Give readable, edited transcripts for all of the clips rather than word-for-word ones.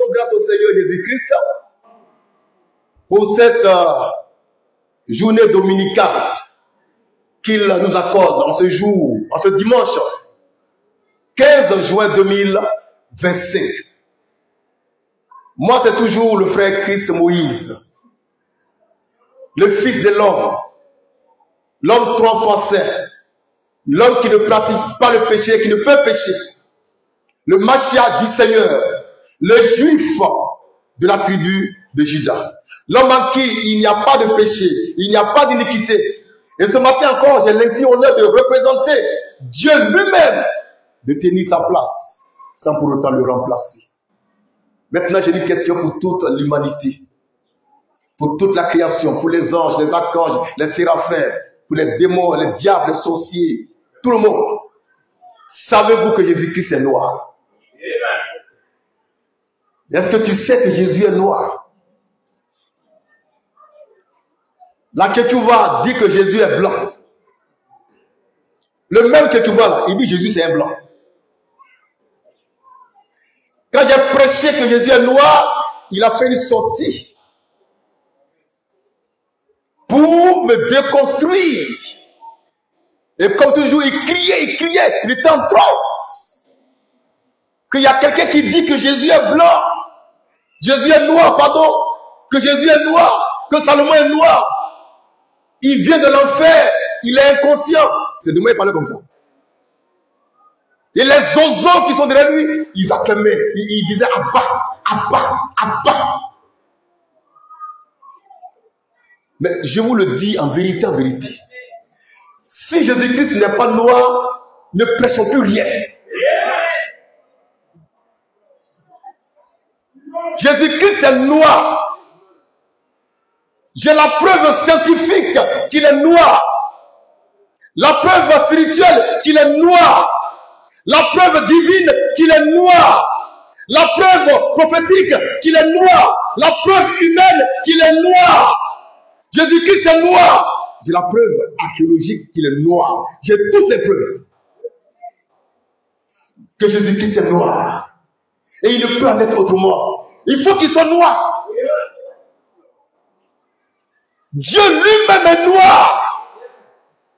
Rendons grâce au Seigneur Jésus-Christ pour cette journée dominicale qu'il nous accorde en ce jour, en ce dimanche 15 juin 2025. Moi, c'est toujours le frère Christ Moïse, le fils de l'homme 3 fois saint, l'homme qui ne pratique pas le péché, qui ne peut pécher, le Mashiach du Seigneur, le juif de la tribu de Juda, l'homme en qui il n'y a pas de péché, il n'y a pas d'iniquité. Et ce matin encore, j'ai l'insigne honneur de représenter Dieu lui-même, de tenir sa place, sans pour autant le remplacer. Maintenant, j'ai une question pour toute l'humanité, pour toute la création, pour les anges, les archanges, les séraphins, pour les démons, les diables, les sorciers, tout le monde. Savez-vous que Jésus-Christ est noir? Est-ce que tu sais que Jésus est noir? Là que tu vois dit que Jésus est blanc. Le même que tu vois là, il dit Jésus c'est un blanc. Quand j'ai prêché que Jésus est noir, il a fait une sortie pour me déconstruire. Et comme toujours, il criait, il était en transe. Qu'il y a quelqu'un qui dit que Jésus est blanc, Jésus est noir, pardon, que Jésus est noir, que Salomon est noir. Il vient de l'enfer, il est inconscient. C'est de moi il parlait comme ça. Et les zozos qui sont derrière lui, ils acclamaient, ils disaient Abba, Abba, Abba. Mais je vous le dis en vérité, si Jésus-Christ n'est pas noir, ne prêchons plus rien. Jésus-Christ est noir. J'ai la preuve scientifique qu'il est noir. La preuve spirituelle qu'il est noir. La preuve divine qu'il est noir. La preuve prophétique qu'il est noir. La preuve humaine qu'il est noir. Jésus-Christ est noir. J'ai la preuve archéologique qu'il est noir. J'ai toutes les preuves que Jésus-Christ est noir. Et il ne peut en être autrement. Il faut qu'il soit noir. Dieu lui-même est noir.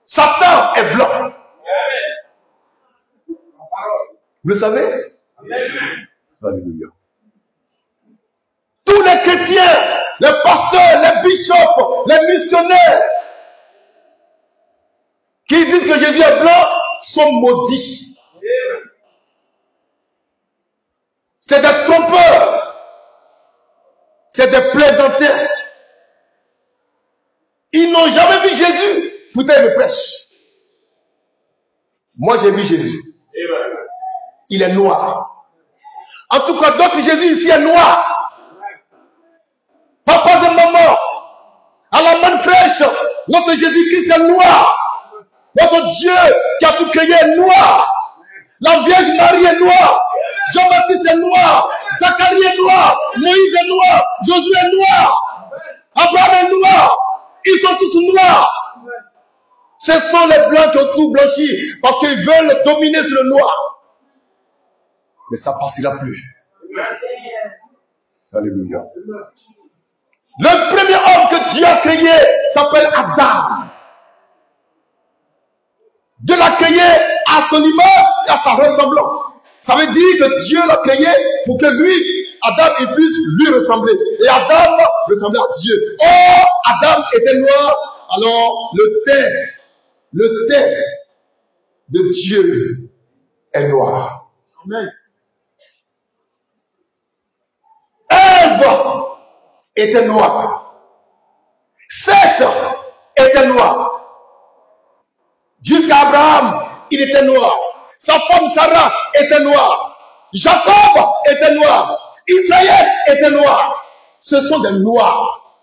Satan est blanc. Vous le savez? Alléluia. Tous les chrétiens, les pasteurs, les bishops, les missionnaires qui disent que Jésus est blanc sont maudits. C'est des trompeurs. C'est des plaisantins. Ils n'ont jamais vu Jésus. Pourtant, ils me prêchent. Moi, j'ai vu Jésus. Il est noir. En tout cas, d'autres Jésus ici est noir. Papa et maman, à la main fraîche, notre Jésus-Christ est noir. Notre Dieu qui a tout créé est noir. La Vierge Marie est noire. Jean-Baptiste est noir. Zacharie est noir. Moïse est noir. Josué est noir. Abraham est noir. Ils sont tous noirs. Ce sont les blancs qui ont tout blanchi parce qu'ils veulent dominer sur le noir. Mais ça ne passera plus. Alléluia. Le premier homme que Dieu a créé s'appelle Adam. Dieu l'a créé à son image et à sa ressemblance. Ça veut dire que Dieu l'a créé pour que lui, Adam, il puisse lui ressembler. Et Adam ressemblait à Dieu. Oh, Adam était noir, alors le teint de Dieu est noir. Amen. Ève était noire. Seth était noir. Jusqu'à Abraham, il était noir. Sa femme Sarah était noire. Jacob était noir. Israël était noir. Ce sont des noirs.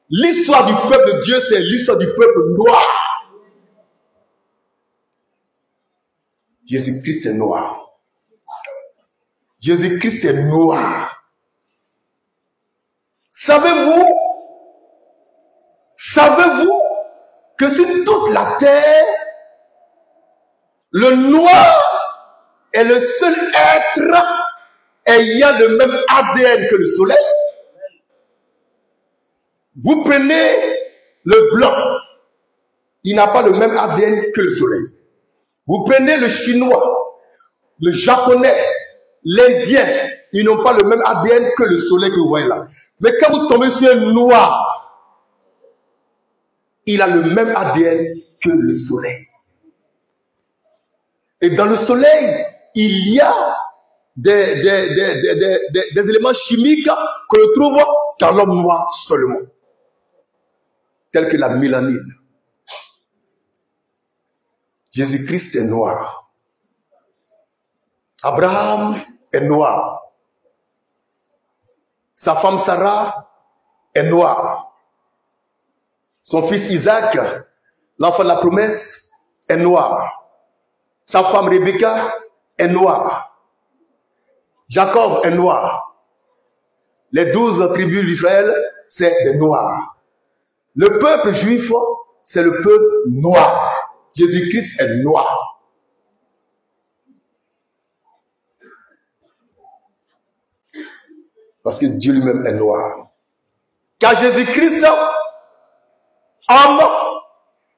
L'histoire du peuple de Dieu, c'est l'histoire du peuple noir. Jésus-Christ est noir. Jésus-Christ est noir. Savez-vous que sur toute la terre, le noir est le seul être ayant le même ADN que le soleil. Vous prenez le blanc, il n'a pas le même ADN que le soleil. Vous prenez le chinois, le japonais, l'indien, ils n'ont pas le même ADN que le soleil que vous voyez là. Mais quand vous tombez sur un noir, il a le même ADN que le soleil. Et dans le soleil, il y a des éléments chimiques que l'on trouve dans l'homme noir seulement, tels que la mélanine. Jésus-Christ est noir. Abraham est noir. Sa femme Sarah est noire. Son fils Isaac, l'enfant de la promesse, est noir. Sa femme Rebecca est noire. Jacob est noir. Les 12 tribus d'Israël, c'est des noirs. Le peuple juif, c'est le peuple noir. Jésus-Christ est noir. Parce que Dieu lui-même est noir. Car Jésus-Christ, homme,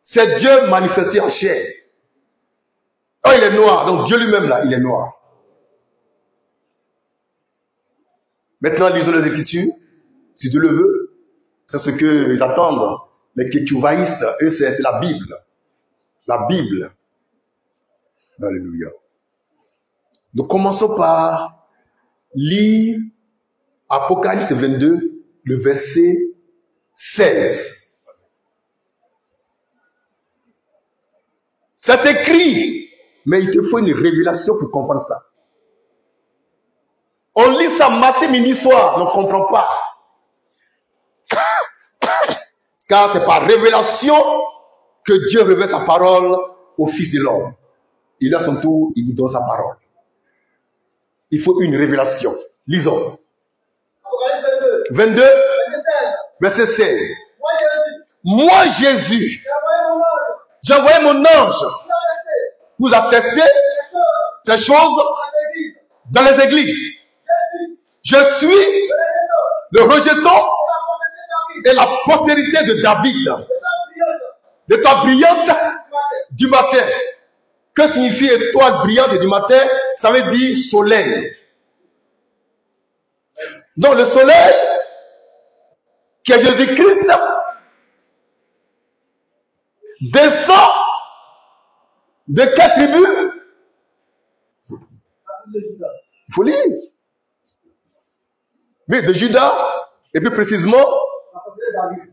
c'est Dieu manifesté en chair. Oh, il est noir. Donc Dieu lui-même, là, il est noir. Maintenant, lisons les Écritures. Si Dieu le veut, c'est ce qu'ils attendent. Les kétuvaïstes, eux, c'est la Bible. La Bible. Alléluia. Donc commençons par lire Apocalypse 22, le verset 16. C'est écrit, mais il te faut une révélation pour comprendre ça. On lit ça matin, midi, soir, on ne comprend pas. Car c'est par révélation que Dieu révèle sa parole au Fils de l'homme. Il a son tour, il vous donne sa parole. Il faut une révélation. Lisons. 22, verset 16. Moi, Jésus, j'ai envoyé mon ange vous attester ces choses dans les églises. Je suis le rejeton et la postérité de David, l'étoile brillante du matin. Que signifie étoile brillante du matin? Ça veut dire soleil. Donc le soleil, qui est Jésus-Christ, descend de quelle tribu? Il faut lire. Oui, de Judas, et plus précisément,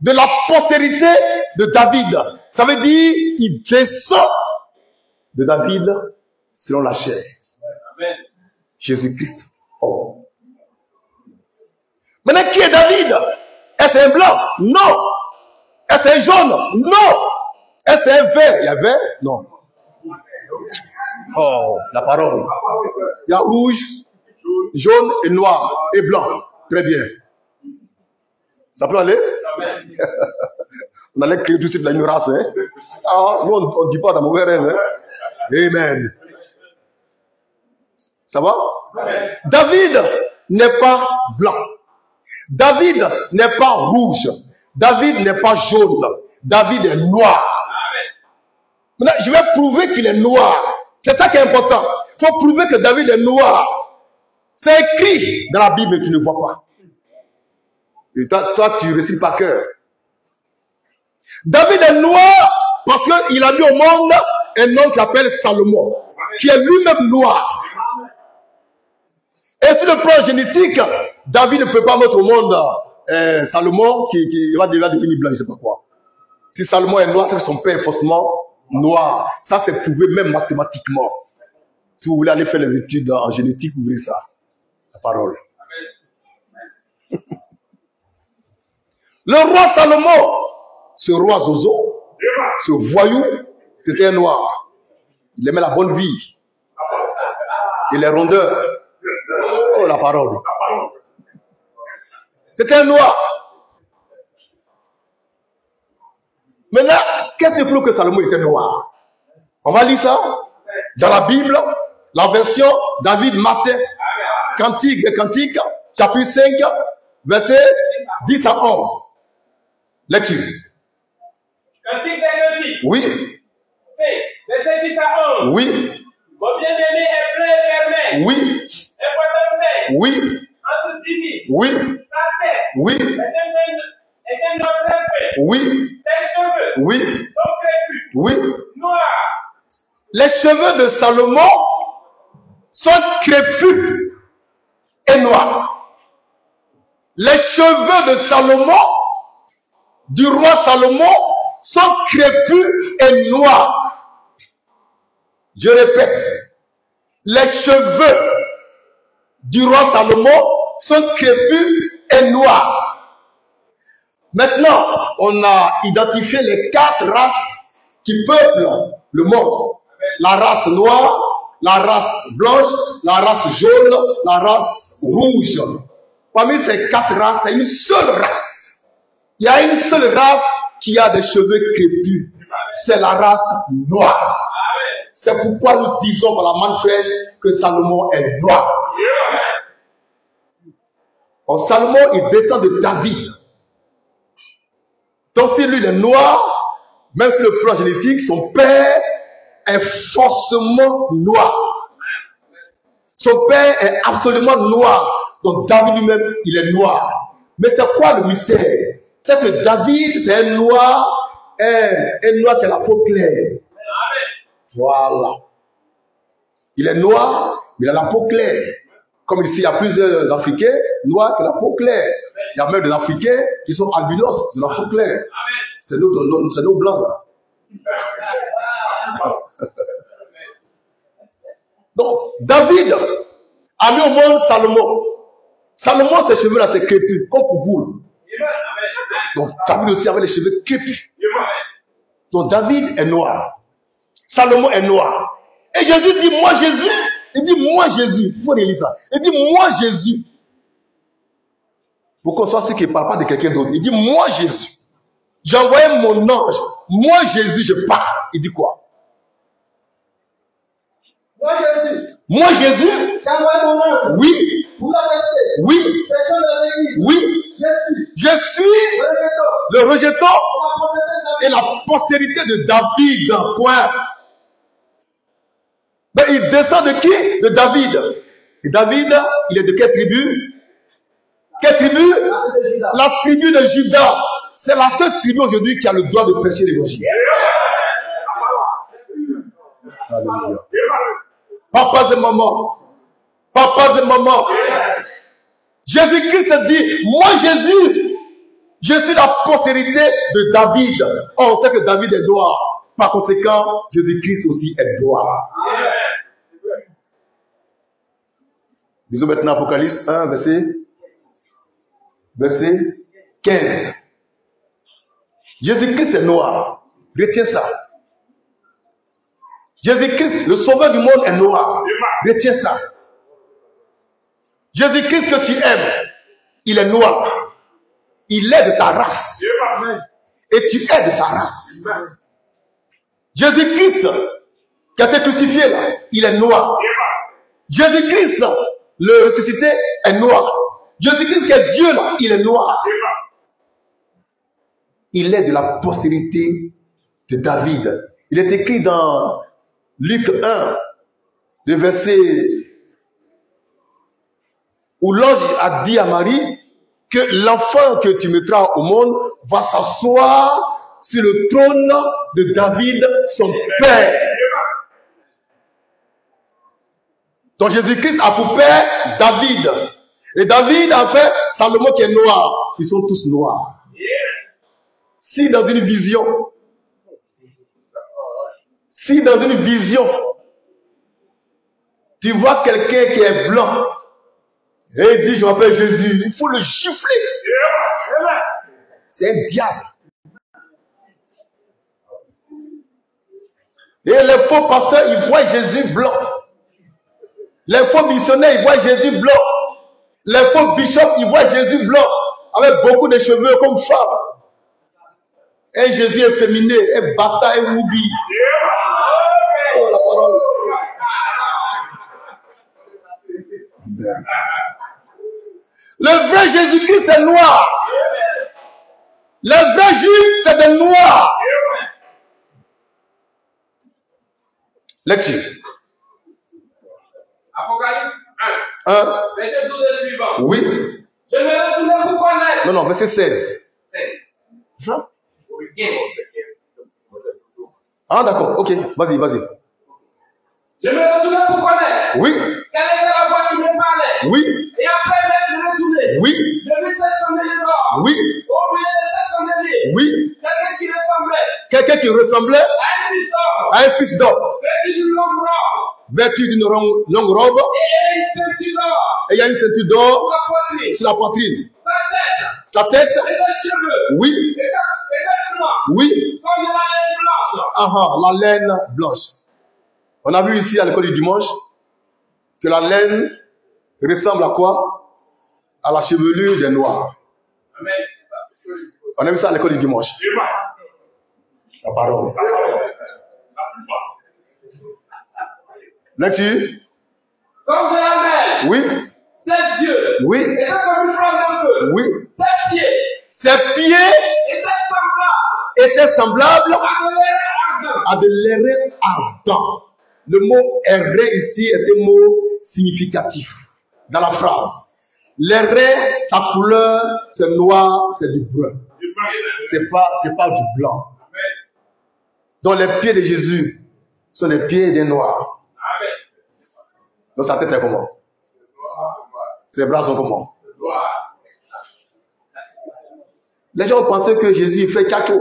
de la postérité de David. Ça veut dire, il descend de David selon la chair. Jésus-Christ. Oh. Maintenant, qui est David? Est-ce un blanc? Non. Est-ce un jaune? Non. Est-ce un vert? Il y a vert? Non. Oh, la parole. Il y a rouge, jaune et noir et blanc. Très bien. Ça peut aller? On allait créer tout de suite l'ignorance. Hein? Ah, nous, on ne dit pas dans mauvais rêve. Hein? Amen. Ça va? David n'est pas blanc. David n'est pas rouge. David n'est pas jaune. David est noir. Maintenant, je vais prouver qu'il est noir. C'est ça qui est important. Il faut prouver que David est noir. C'est écrit dans la Bible, mais tu ne vois pas. Et toi, tu récites par cœur. David est noir parce qu'il a mis au monde un homme qui s'appelle Salomon, qui est lui-même noir. Et sur le plan génétique, David ne peut pas mettre au monde Salomon qui va devenir blanc, je ne sais pas quoi. Si Salomon est noir, c'est que son père est forcément noir. Ça, c'est prouvé même mathématiquement. Si vous voulez aller faire les études en génétique, vous verrez ça. La parole. Le roi Salomon, ce roi Zozo, ce voyou, c'était un noir. Il aimait la bonne vie. Et les rondeurs. Oh, la parole. C'était un noir. Maintenant, qu'est-ce qu'il faut que Salomon était noir? On va lire ça dans la Bible, la version David Martin. Cantique des Cantiques, chapitre 5, verset 10 à 11. Lecture. Cantique des Cantiques. Oui. Verset 10 à 11. Oui. Mon bien-aimé est plein et fermé. Oui. Et potentiel. Oui. Entre dix. Oui. Sa tête. Oui. Est un homme trempé. Oui. Ses cheveux. Oui. Sont crépus. Oui. Noirs. Les cheveux de Salomon sont crépus et noirs. Les cheveux de Salomon, du roi Salomon, sont crépus et noirs. Je répète, les cheveux du roi Salomon sont crépus et noirs. Maintenant, on a identifié les 4 races qui peuplent le monde. La race noire, la race blanche, la race jaune, la race rouge. Parmi ces 4 races, c'est une seule race. Il y a une seule race qui a des cheveux crépus. C'est la race noire. C'est pourquoi nous disons par la manne fraîche que Salomon est noir. Or, Salomon, il descend de David. Donc, si lui, il est noir, même sur le plan génétique, son père est forcément noir. Son père est absolument noir. Donc, David lui-même, il est noir. Mais c'est quoi le mystère? C'est que David, c'est un noir qui a la peau claire. Voilà. Il est noir, mais il a la peau claire. Comme ici, il y a plusieurs Africains noirs qui ont la peau claire. Il y a même des Africains qui sont albinos, de la peau claire. C'est nos blancs, ça. Donc, David a mis au monde Salomon. Salomon, ses cheveux là, c'est crépus, comme pour vous. Donc, David aussi avait les cheveux crépus. Donc, David est noir. Salomon est noir. Et Jésus dit, moi Jésus. Il dit, moi Jésus. Il faut relire ça. Il dit, moi Jésus. Pour qu'on soit sûr qu'il ne parle pas de quelqu'un d'autre. Il dit, moi Jésus. J'ai envoyé mon ange. Moi Jésus, je parle. Il dit quoi? Moi Jésus. Moi Jésus. J'ai envoyé mon ange. Oui. Vous attestez. Oui. C'est ça de l'église. Oui. Je suis le rejeton et la postérité de David. Point. Mais il descend de qui? De David. Et David, il est de quelle tribu? Quelle tribu? La tribu de Juda. C'est la seule tribu aujourd'hui qui a le droit de prêcher l'évangile. Alléluia. Papas et mamans. Papas et mamans. Jésus-Christ dit, moi Jésus, je suis la postérité de David. Or, on sait que David est noir. Par conséquent, Jésus-Christ aussi est noir. Lisons maintenant Apocalypse 1, verset 15. Jésus-Christ est noir. Retiens ça. Jésus-Christ, le sauveur du monde, est noir. Retiens ça. Jésus-Christ que tu aimes, il est noir. Il est de ta race. Et tu es de sa race. Jésus-Christ qui a été crucifié là, il est noir. Jésus-Christ, le ressuscité, est noir. Jésus-Christ qui est Dieu là, il est noir. Il est de la postérité de David. Il est écrit dans Luc 1, de verset où l'ange a dit à Marie que l'enfant que tu mettras au monde va s'asseoir sur le trône de David, son père. Donc Jésus-Christ a pour père David. Et David a fait Salomon qui est noir. Ils sont tous noirs. Si dans une vision, tu vois quelqu'un qui est blanc, et il dit, je m'appelle Jésus, il faut le gifler. C'est un diable. Et les faux pasteurs, ils voient Jésus blanc. Les faux missionnaires, ils voient Jésus blanc. Les faux bishops, ils voient Jésus blanc, avec beaucoup de cheveux comme femme. Et Jésus est féminin, est bataille, est roubi. Oh, la parole. Le vrai Jésus-Christ, c'est noir. Les vrais juifs, c'est des noirs. Lecture. Apocalypse 1. 1, verset 12 et suivant. Oui. Je me retourne vous connaître. Non, verset 16. C'est Ça? oui. Ah, d'accord. Ok. Vas-y. Je me retourne vous connaître. Oui. Quelle était la voix qui me parlait? Oui. Et après m'être retourné. Oui. Je vis ces chandeliers d'or. Oui. Au milieu de ces chandeliers. Oui. Quelqu'un qui ressemblait Quelqu'un qui ressemblait à un fils d'or. à un fils d'homme, Vêtu d'une longue robe. vêtu d'une longue robe, Et une ceinture d'or. et il y a une ceinture Sur d'or la poitrine. sur la poitrine. Sa tête. Sa tête, Et ses cheveux. oui, Était blanc. oui, Comme de la laine blanche. la laine blanche. On a vu ici à l'école du dimanche que la laine ressemble à quoi? À la chevelure des Noirs. Amen. On a vu ça à l'école du dimanche. La parole. Lecture. Comme de la mer. Oui, Ses yeux. oui, Étaient comme une flamme de feu. oui. Ses pieds. Ses pieds Étaient semblables étaient semblables à de l'air ardent. à de l'airain ardent. Le mot airain ici est un mot significatif dans la phrase. L'airain, sa couleur, c'est noir, c'est du brun. C'est pas du blanc. Donc les pieds de Jésus sont les pieds des noirs. Donc sa tête est comment? Ses bras sont comment? Les gens pensaient que Jésus fait cacho.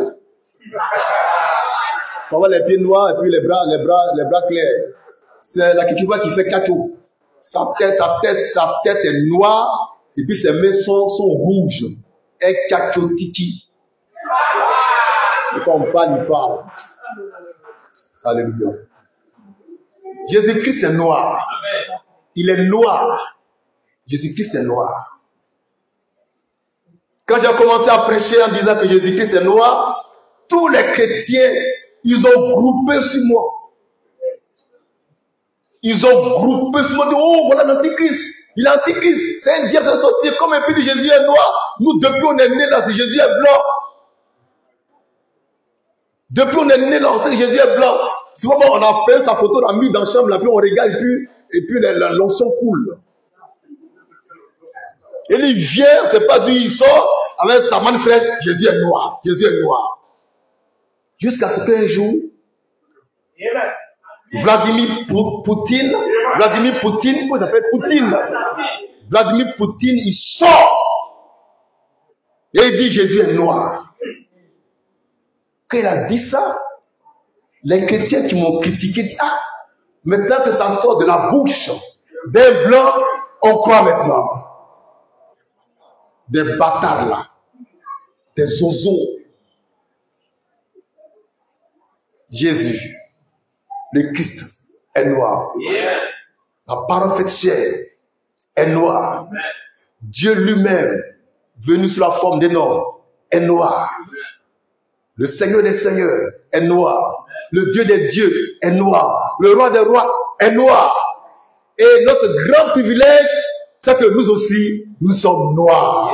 On voit les pieds noirs et puis les bras clairs. C'est la Kikuva qui fait cacho. Sa tête est noire et puis ses mains sont rouges. Et cachotiki. Et quand on parle, il parle. Alléluia. Jésus-Christ est noir. Il est noir. Jésus-Christ est noir. Quand j'ai commencé à prêcher en disant que Jésus-Christ est noir, tous les chrétiens, ils ont groupé sur moi. Ils ont groupé sur moi. Oh, voilà l'antichrist. Il est antichrist. C'est un diable, c'est un sorcier. Comme un peu de Jésus est noir. Nous, depuis on est né là, c'est Jésus est blanc. Depuis on est né là, on sait que Jésus est blanc. Souvent, on a peint sa photo, on a mis dans la chambre, là, puis on regarde, et puis l'onction coule. Et il vient, c'est pas d'où il sort, avec sa main fraîche, Jésus est noir, Jésus est noir. Jusqu'à ce qu'un jour, Vladimir Poutine, comment il s'appelle? Vladimir Poutine, il sort. Et il dit Jésus est noir. Quand il a dit ça, les chrétiens qui m'ont critiqué disent, ah, maintenant que ça sort de la bouche d'un blanc, on croit maintenant. Des bâtards là, des zozos. Jésus, le Christ, est noir. La parole faite chair est noire. Dieu lui-même, venu sous la forme d'un homme, est noir. Le Seigneur des Seigneurs est noir. Le Dieu des dieux est noir. Le roi des rois est noir. Et notre grand privilège, c'est que nous aussi, nous sommes noirs.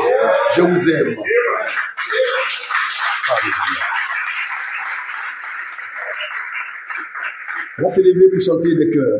Je vous aime. On va se lever pour chanter des cœurs.